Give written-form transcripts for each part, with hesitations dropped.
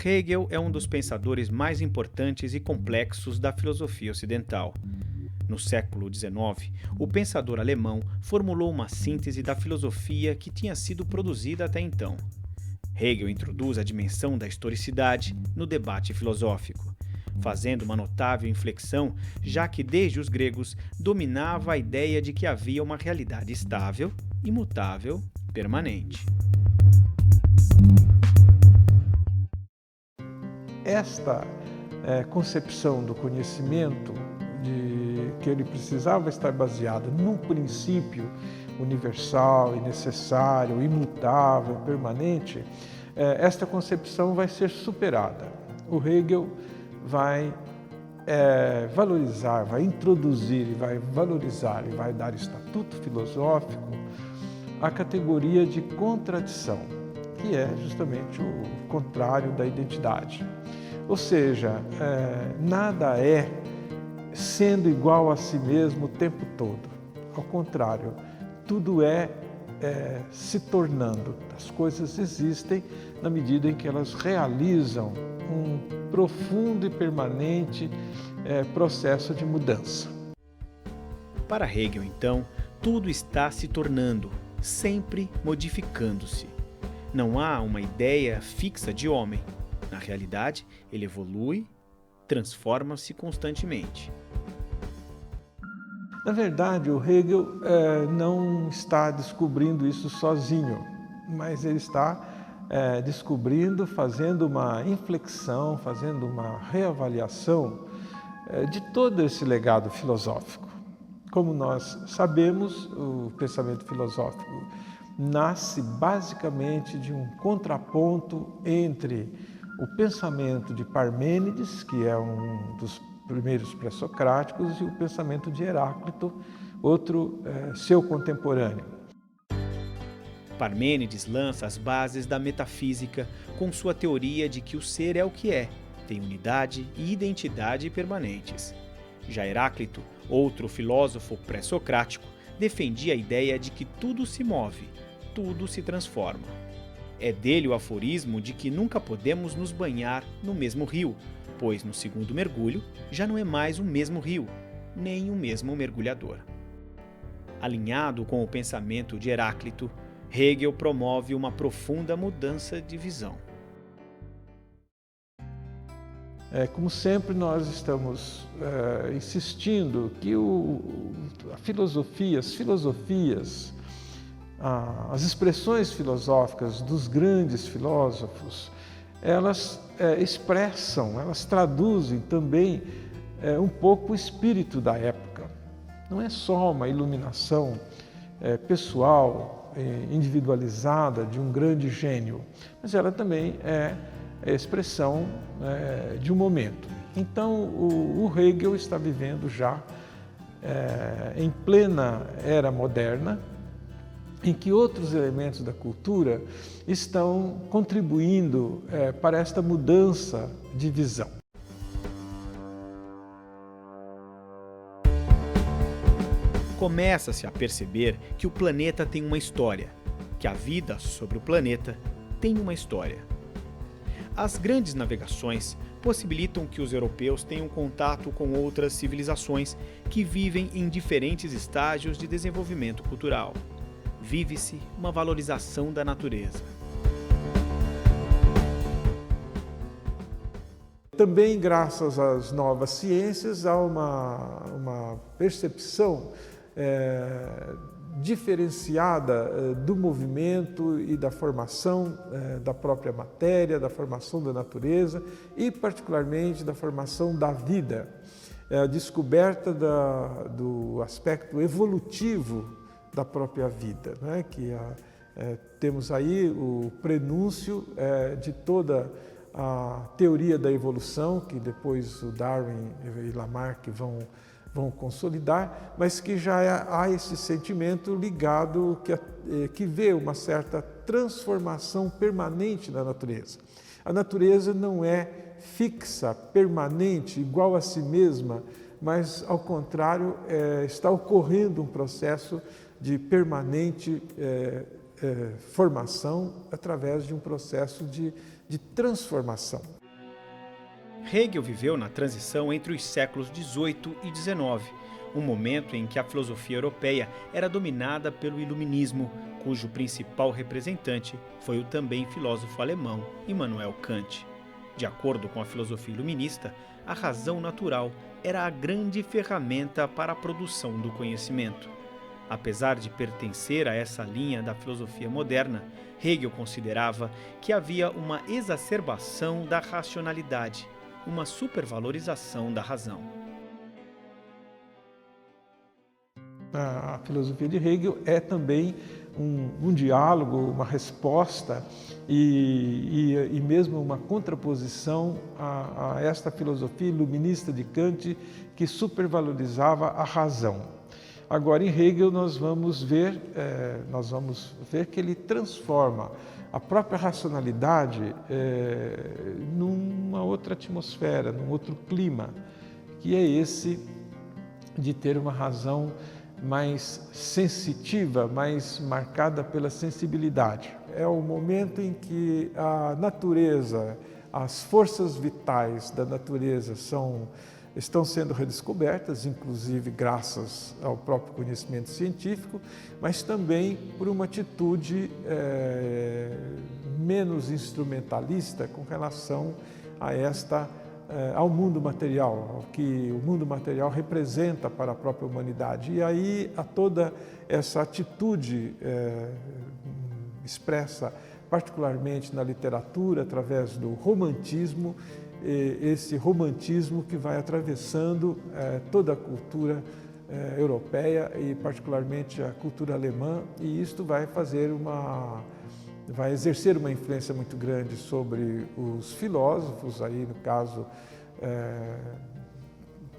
Hegel é um dos pensadores mais importantes e complexos da filosofia ocidental. No século XIX, o pensador alemão formulou uma síntese da filosofia que tinha sido produzida até então. Hegel introduz a dimensão da historicidade no debate filosófico, fazendo uma notável inflexão, já que desde os gregos dominava a ideia de que havia uma realidade estável, imutável, permanente. Esta concepção do conhecimento, de que ele precisava estar baseado num princípio universal e necessário, imutável, permanente, esta concepção vai ser superada. O Hegel vai valorizar, vai introduzir e vai valorizar e vai dar estatuto filosófico à categoria de contradição, que é justamente o contrário da identidade. Ou seja, nada é sendo igual a si mesmo o tempo todo. Ao contrário, tudo é se tornando. As coisas existem na medida em que elas realizam um profundo e permanente processo de mudança. Para Hegel, então, tudo está se tornando, sempre modificando-se. Não há uma ideia fixa de homem. Na realidade, ele evolui, transforma-se constantemente. Na verdade, o Hegel não está descobrindo isso sozinho, mas ele está descobrindo, fazendo uma inflexão, fazendo uma reavaliação de todo esse legado filosófico. Como nós sabemos, o pensamento filosófico nasce basicamente de um contraponto entre o pensamento de Parmênides, que é um dos primeiros pré-socráticos, e o pensamento de Heráclito, outro seu contemporâneo. Parmênides lança as bases da metafísica com sua teoria de que o ser é o que é, tem unidade e identidade permanentes. Já Heráclito, outro filósofo pré-socrático, defendia a ideia de que tudo se move, tudo se transforma. É dele o aforismo de que nunca podemos nos banhar no mesmo rio, pois no segundo mergulho já não é mais o mesmo rio, nem o mesmo mergulhador. Alinhado com o pensamento de Heráclito, Hegel promove uma profunda mudança de visão. Como sempre, nós estamos insistindo que as filosofias, as expressões filosóficas dos grandes filósofos, elas expressam, elas traduzem também um pouco o espírito da época. Não é só uma iluminação pessoal, individualizada de um grande gênio, mas ela também é a expressão de um momento. Então, o Hegel está vivendo já em plena era moderna, em que outros elementos da cultura estão contribuindo para esta mudança de visão. Começa-se a perceber que o planeta tem uma história, que a vida sobre o planeta tem uma história. As grandes navegações possibilitam que os europeus tenham contato com outras civilizações que vivem em diferentes estágios de desenvolvimento cultural. Vive-se uma valorização da natureza. Também, graças às novas ciências, há uma percepção diferenciada do movimento e da formação da própria matéria, da formação da natureza e, particularmente, da formação da vida. A descoberta do aspecto evolutivo da própria vida, né? Que temos aí o prenúncio de toda a teoria da evolução, que depois o Darwin e Lamarck vão consolidar, mas que já há esse sentimento ligado que vê uma certa transformação permanente na natureza. A natureza não é fixa, permanente, igual a si mesma, mas, ao contrário, está ocorrendo um processo de permanente formação através de um processo de de transformação. Hegel viveu na transição entre os séculos XVIII e XIX, um momento em que a filosofia europeia era dominada pelo Iluminismo, cujo principal representante foi o também filósofo alemão Immanuel Kant. De acordo com a filosofia iluminista, a razão natural era a grande ferramenta para a produção do conhecimento. Apesar de pertencer a essa linha da filosofia moderna, Hegel considerava que havia uma exacerbação da racionalidade, uma supervalorização da razão. A filosofia de Hegel é também um diálogo, uma resposta e mesmo uma contraposição a esta filosofia iluminista de Kant que supervalorizava a razão. Agora, em Hegel, nós vamos ver que ele transforma a própria racionalidade numa outra atmosfera, num outro clima, que é esse de ter uma razão mais sensitiva, mais marcada pela sensibilidade. É o momento em que a natureza, as forças vitais da natureza estão sendo redescobertas, inclusive graças ao próprio conhecimento científico, mas também por uma atitude menos instrumentalista com relação a ao mundo material, ao que o mundo material representa para a própria humanidade. E aí há toda essa atitude expressa particularmente na literatura, através do romantismo, esse romantismo que vai atravessando toda a cultura europeia e particularmente a cultura alemã, e isto vai exercer uma influência muito grande sobre os filósofos, aí no caso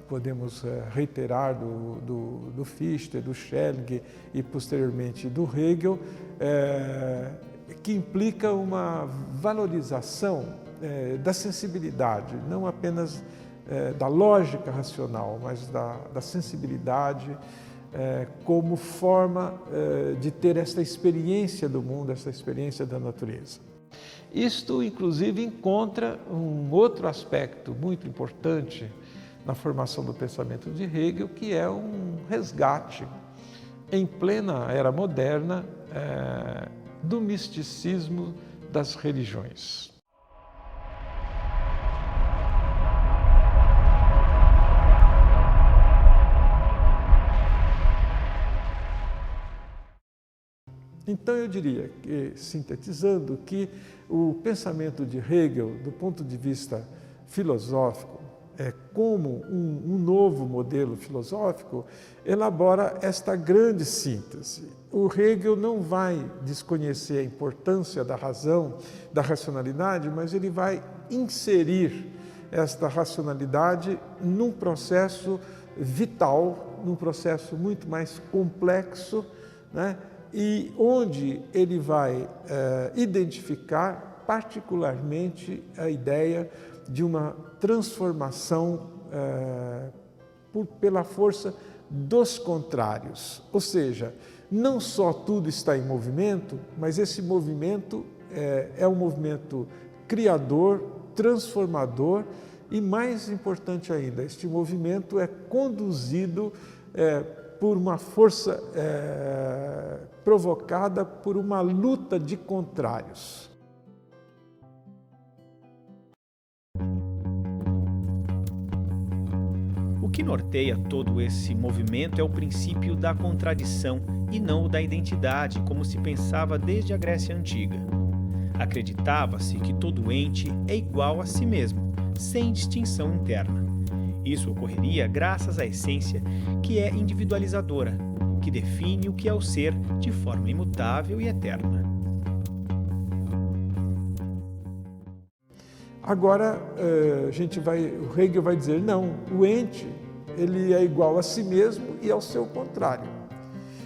podemos reiterar do Fichte, do Schelling e posteriormente do Hegel, que implica uma valorização da sensibilidade, não apenas da lógica racional, mas da sensibilidade como forma de ter esta experiência do mundo, esta experiência da natureza. Isto, inclusive, encontra um outro aspecto muito importante na formação do pensamento de Hegel, que é um resgate, em plena era moderna, do misticismo das religiões. Então eu diria, sintetizando, que o pensamento de Hegel, do ponto de vista filosófico, como um novo modelo filosófico, elabora esta grande síntese. O Hegel não vai desconhecer a importância da razão, da racionalidade, mas ele vai inserir esta racionalidade num processo vital, num processo muito mais complexo, né? E onde ele vai identificar particularmente a ideia de uma transformação pela força dos contrários. Ou seja, não só tudo está em movimento, mas esse movimento é um movimento criador, transformador e, mais importante ainda, este movimento é conduzido por uma força provocada por uma luta de contrários. O que norteia todo esse movimento é o princípio da contradição e não o da identidade, como se pensava desde a Grécia Antiga. Acreditava-se que todo ente é igual a si mesmo, sem distinção interna. Isso ocorreria graças à essência que é individualizadora, que define o que é o ser de forma imutável e eterna. Agora, o Hegel vai dizer, não, o ente ele é igual a si mesmo e ao seu contrário.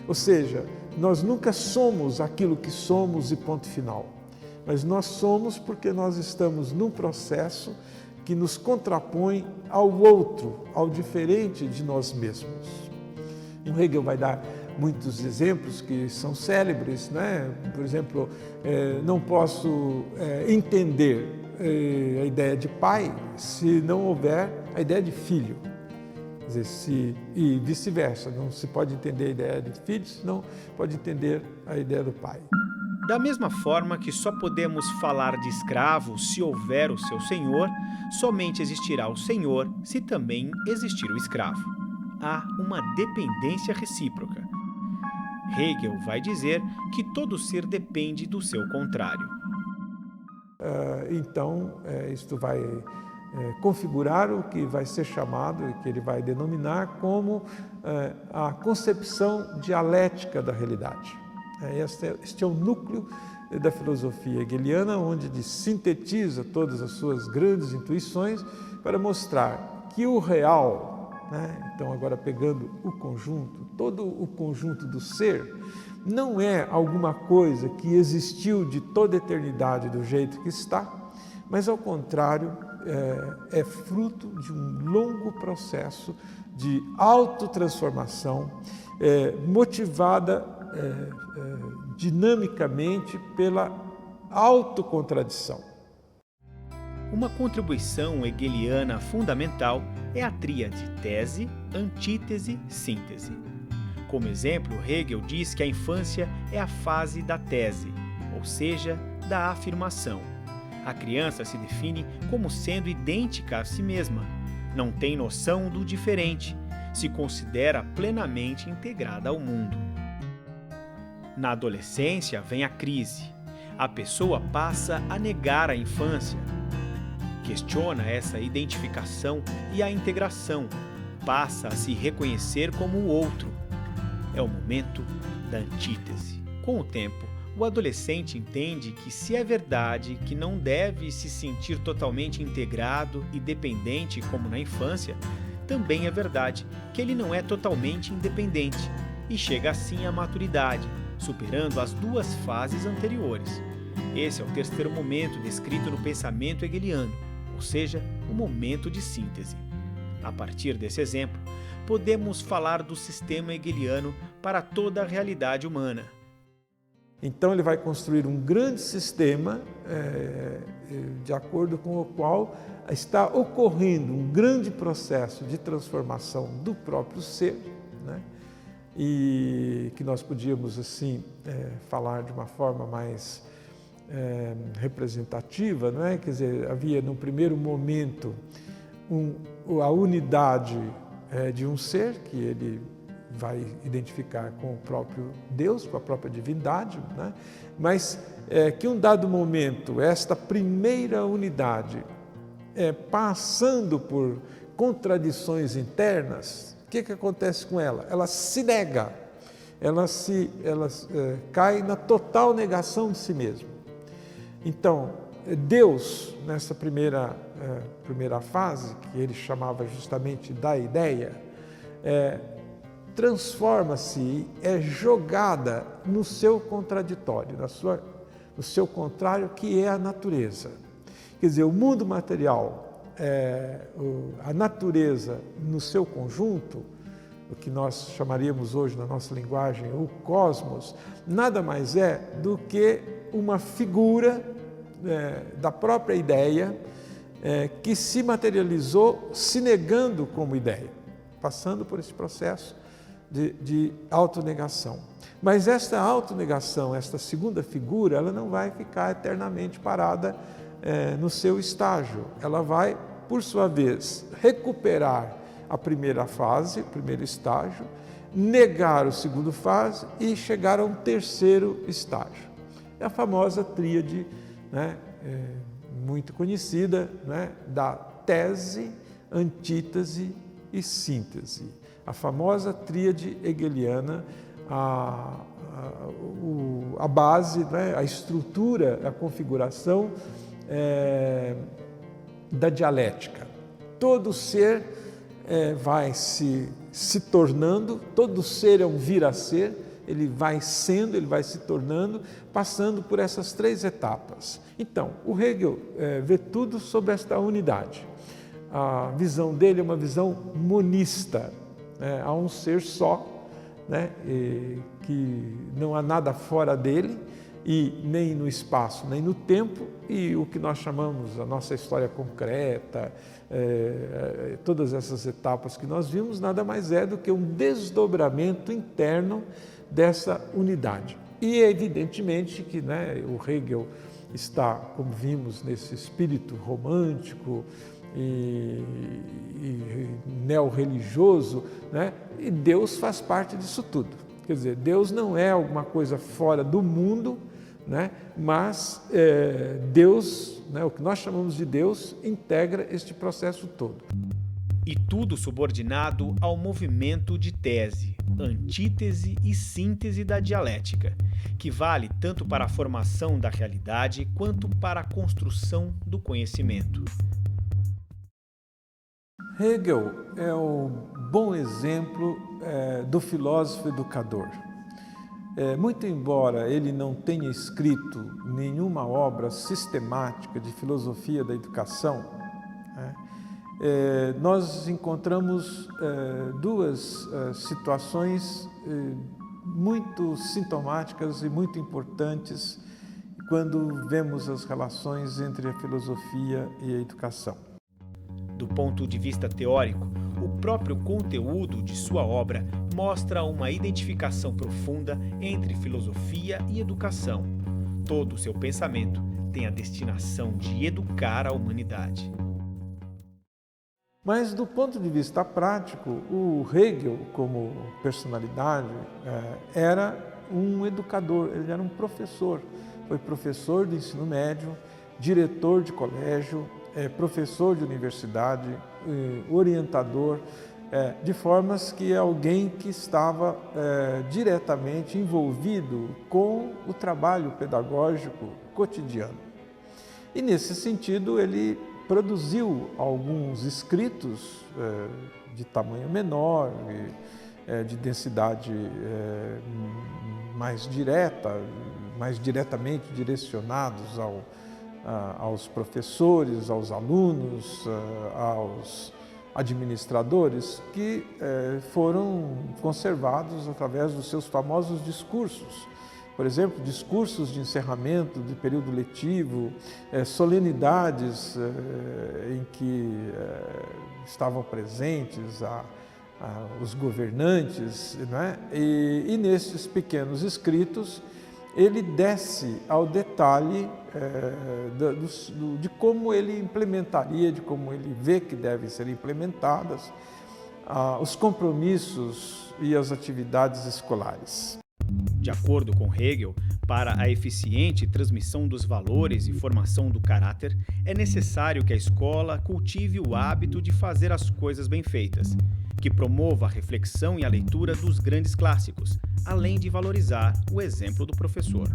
Ou seja, nós nunca somos aquilo que somos e ponto final, mas nós somos porque nós estamos num processo que nos contrapõe ao outro, ao diferente de nós mesmos. O Hegel vai dar muitos exemplos que são célebres, né? Por exemplo, não posso entender a ideia de pai se não houver a ideia de filho. Quer dizer, e vice-versa, não se pode entender a ideia de filho se não pode entender a ideia do pai. Da mesma forma que só podemos falar de escravo se houver o seu senhor, somente existirá o senhor se também existir o escravo. Há uma dependência recíproca. Hegel vai dizer que todo ser depende do seu contrário. Então, isto vai configurar o que vai ser chamado, que ele vai denominar como a concepção dialética da realidade. Este é o núcleo da filosofia hegeliana, onde ele sintetiza todas as suas grandes intuições para mostrar que o real, né, então agora pegando o conjunto, todo o conjunto do ser, não é alguma coisa que existiu de toda a eternidade do jeito que está, mas ao contrário, é fruto de um longo processo de autotransformação, motivada dinamicamente pela autocontradição. Uma contribuição hegeliana fundamental é a tríade tese, antítese, síntese. Como exemplo, Hegel diz que a infância é a fase da tese, ou seja, da afirmação. A criança se define como sendo idêntica a si mesma, não tem noção do diferente, se considera plenamente integrada ao mundo. Na adolescência vem a crise. A pessoa passa a negar a infância. Questiona essa identificação e a integração, passa a se reconhecer como o outro. É o momento da antítese. Com o tempo, o adolescente entende que, se é verdade que não deve se sentir totalmente integrado e dependente como na infância, também é verdade que ele não é totalmente independente e chega assim à maturidade, superando as duas fases anteriores. Esse é o terceiro momento descrito no pensamento hegeliano, ou seja, o momento de síntese. A partir desse exemplo, podemos falar do sistema hegeliano para toda a realidade humana. Então ele vai construir um grande sistema de acordo com o qual está ocorrendo um grande processo de transformação do próprio ser, né? E que nós podíamos assim falar de uma forma mais representativa, não é? Quer dizer, havia no primeiro momento a unidade de um ser que ele vai identificar com o próprio Deus, com a própria divindade, né? Mas que um dado momento esta primeira unidade passando por contradições internas, o que acontece com ela? Ela se nega, ela cai na total negação de si mesma. Então, Deus, nessa primeira fase, que ele chamava justamente da ideia, transforma-se, é jogada no seu contraditório, no seu contrário, que é a natureza. Quer dizer, o mundo material, a natureza no seu conjunto, o que nós chamaríamos hoje na nossa linguagem o cosmos, nada mais é do que uma figura da própria ideia que se materializou se negando como ideia, passando por esse processo de autonegação. Mas esta autonegação, esta segunda figura, ela não vai ficar eternamente parada no seu estágio. Ela vai, por sua vez, recuperar a primeira fase, o primeiro estágio, negar o segundo fase e chegar a um terceiro estágio. É a famosa tríade, né, muito conhecida, né, da tese, antítese e síntese. A famosa tríade hegeliana, a base, né, a estrutura, a configuração da dialética. Todo ser vai se tornando, todo ser é um vir a ser, ele vai sendo, ele vai se tornando, passando por essas três etapas. Então, o Hegel vê tudo sob esta unidade. A visão dele é uma visão monista. Há um ser só né? Que não há nada fora dele, e nem no espaço, nem no tempo, e o que nós chamamos a nossa história concreta, todas essas etapas que nós vimos, nada mais é do que um desdobramento interno dessa unidade. E evidentemente que, né, o Hegel está, como vimos, nesse espírito romântico e neo-religioso, né? E Deus faz parte disso tudo. Quer dizer, Deus não é alguma coisa fora do mundo, né? Mas Deus, né, o que nós chamamos de Deus, integra este processo todo. E tudo subordinado ao movimento de tese, antítese e síntese da dialética, que vale tanto para a formação da realidade quanto para a construção do conhecimento. Hegel é um bom exemplo do filósofo educador. Muito embora ele não tenha escrito nenhuma obra sistemática de filosofia da educação, né, nós encontramos duas situações muito sintomáticas e muito importantes quando vemos as relações entre a filosofia e a educação. Do ponto de vista teórico, o próprio conteúdo de sua obra mostra uma identificação profunda entre filosofia e educação. Todo o seu pensamento tem a destinação de educar a humanidade. Mas do ponto de vista prático, o Hegel, como personalidade, era um educador, ele era um professor. Foi professor de ensino médio, diretor de colégio, professor de universidade, orientador, de formas que é alguém que estava diretamente envolvido com o trabalho pedagógico cotidiano. E nesse sentido ele produziu alguns escritos de tamanho menor, de densidade mais direta, mais diretamente direcionados aos professores, aos alunos, aos administradores, que foram conservados através dos seus famosos discursos. Por exemplo, discursos de encerramento de período letivo, solenidades em que estavam presentes os governantes, né? E nesses pequenos escritos ele desce ao detalhe de como ele implementaria, de como ele vê que devem ser implementadas os compromissos e as atividades escolares. De acordo com Hegel, para a eficiente transmissão dos valores e formação do caráter, é necessário que a escola cultive o hábito de fazer as coisas bem feitas, que promova a reflexão e a leitura dos grandes clássicos, além de valorizar o exemplo do professor.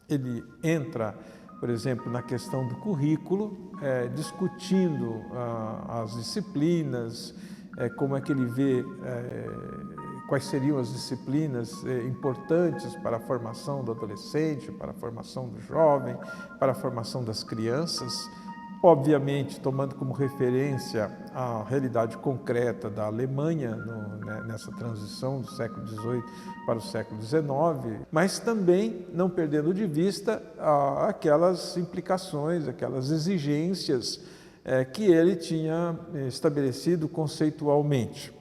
Ele entra, por exemplo, na questão do currículo, discutindo as disciplinas, como é que ele vê quais seriam as disciplinas importantes para a formação do adolescente, para a formação do jovem, para a formação das crianças, obviamente tomando como referência a realidade concreta da Alemanha nessa transição do século XVIII para o século XIX, mas também não perdendo de vista aquelas implicações, aquelas exigências que ele tinha estabelecido conceitualmente.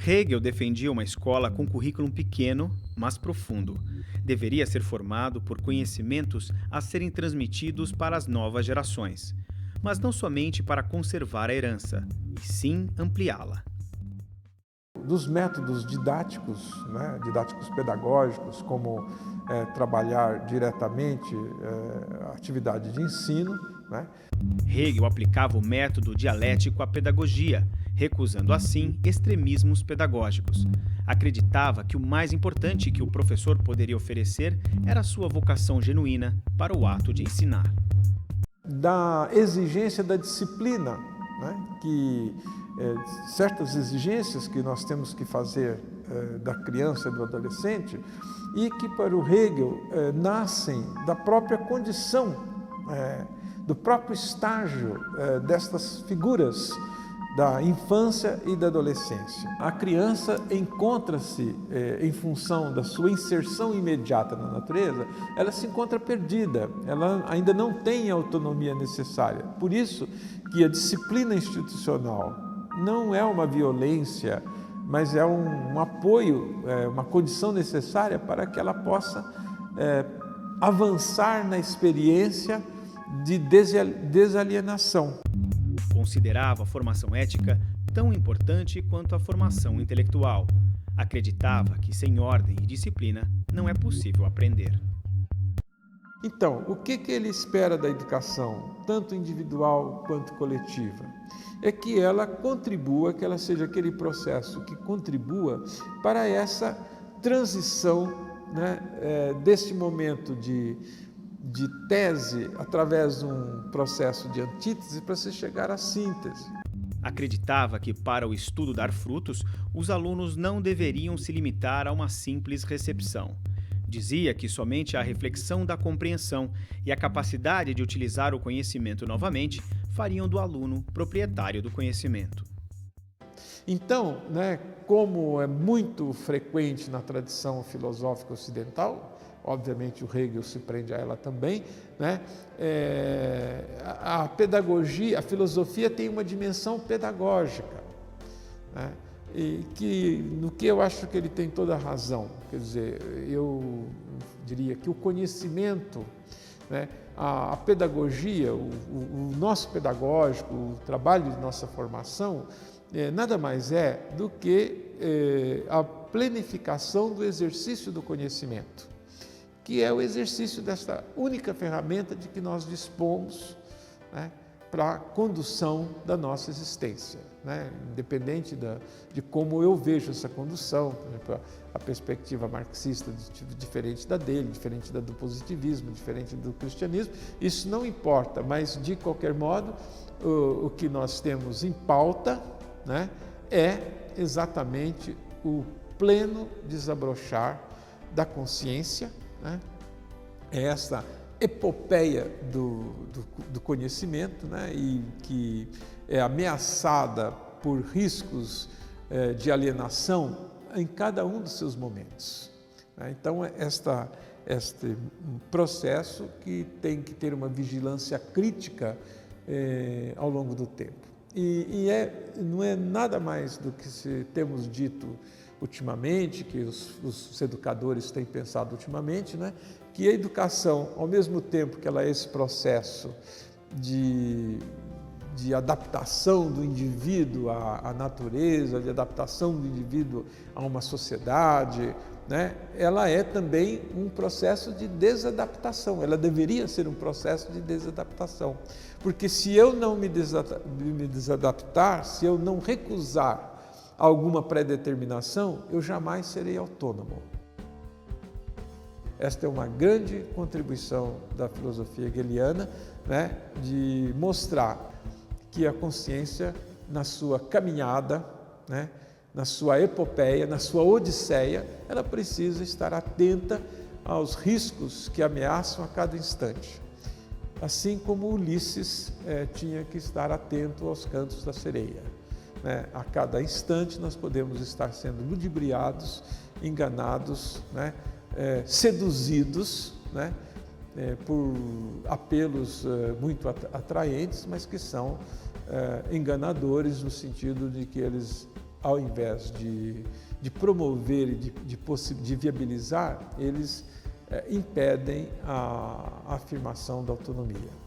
Hegel defendia uma escola com currículo pequeno, mas profundo. Deveria ser formado por conhecimentos a serem transmitidos para as novas gerações, mas não somente para conservar a herança, e sim ampliá-la. Dos métodos didáticos, didáticos pedagógicos, como trabalhar diretamente a atividade de ensino, Hegel aplicava o método dialético à pedagogia, recusando assim extremismos pedagógicos. Acreditava que o mais importante que o professor poderia oferecer era a sua vocação genuína para o ato de ensinar. Da exigência da disciplina, que certas exigências que nós temos que fazer da criança e do adolescente e que para o Hegel nascem da própria condição, do próprio estágio destas figuras da infância e da adolescência. A criança encontra-se, em função da sua inserção imediata na natureza, ela se encontra perdida, ela ainda não tem a autonomia necessária. Por isso que a disciplina institucional não é uma violência, mas é um apoio, uma condição necessária para que ela possa avançar na experiência de desalienação. Considerava a formação ética tão importante quanto a formação intelectual. Acreditava que sem ordem e disciplina não é possível aprender. Então, o que ele espera da educação, tanto individual quanto coletiva? É que ela contribua, que ela seja aquele processo que contribua para essa transição, né, deste momento de tese através de um processo de antítese para se chegar à síntese. Acreditava que, para o estudo dar frutos, os alunos não deveriam se limitar a uma simples recepção. Dizia que somente a reflexão da compreensão e a capacidade de utilizar o conhecimento novamente fariam do aluno proprietário do conhecimento. Então, né, como é muito frequente na tradição filosófica ocidental, obviamente o Hegel se prende a ela também, né? A pedagogia, a filosofia tem uma dimensão pedagógica, né? E no que eu acho que ele tem toda a razão. Quer dizer, eu diria que o conhecimento, né, a pedagogia, o nosso pedagógico, o trabalho de nossa formação, nada mais é do que a planificação do exercício do conhecimento, que é o exercício desta única ferramenta de que nós dispomos, né, para a condução da nossa existência, né? Independente de como eu vejo essa condução, por exemplo, a perspectiva marxista diferente da dele, diferente da do positivismo, diferente do cristianismo, isso não importa, mas de qualquer modo o que nós temos em pauta, né, é exatamente o pleno desabrochar da consciência, né? É essa epopeia do conhecimento, né? E que é ameaçada por riscos de alienação em cada um dos seus momentos, né? Então, este processo que tem que ter uma vigilância crítica ao longo do tempo. Não é nada mais do que temos dito ultimamente, que os educadores têm pensado ultimamente, né? Que a educação, ao mesmo tempo que ela é esse processo de adaptação do indivíduo à natureza, de adaptação do indivíduo a uma sociedade, né? Ela é também um processo de desadaptação, ela deveria ser um processo de desadaptação, porque se eu não me desadaptar, se eu não recusar alguma predeterminação, eu jamais serei autônomo. Esta é uma grande contribuição da filosofia hegeliana, né, de mostrar que a consciência, na sua caminhada, né, na sua epopeia, na sua odisseia, ela precisa estar atenta aos riscos que ameaçam a cada instante. Assim como Ulisses tinha que estar atento aos cantos da sereia, né? A cada instante nós podemos estar sendo ludibriados, enganados, né? Seduzidos, né? Por apelos muito atraentes, mas que são enganadores no sentido de que eles, ao invés de promover e de viabilizar, eles impedem a afirmação da autonomia.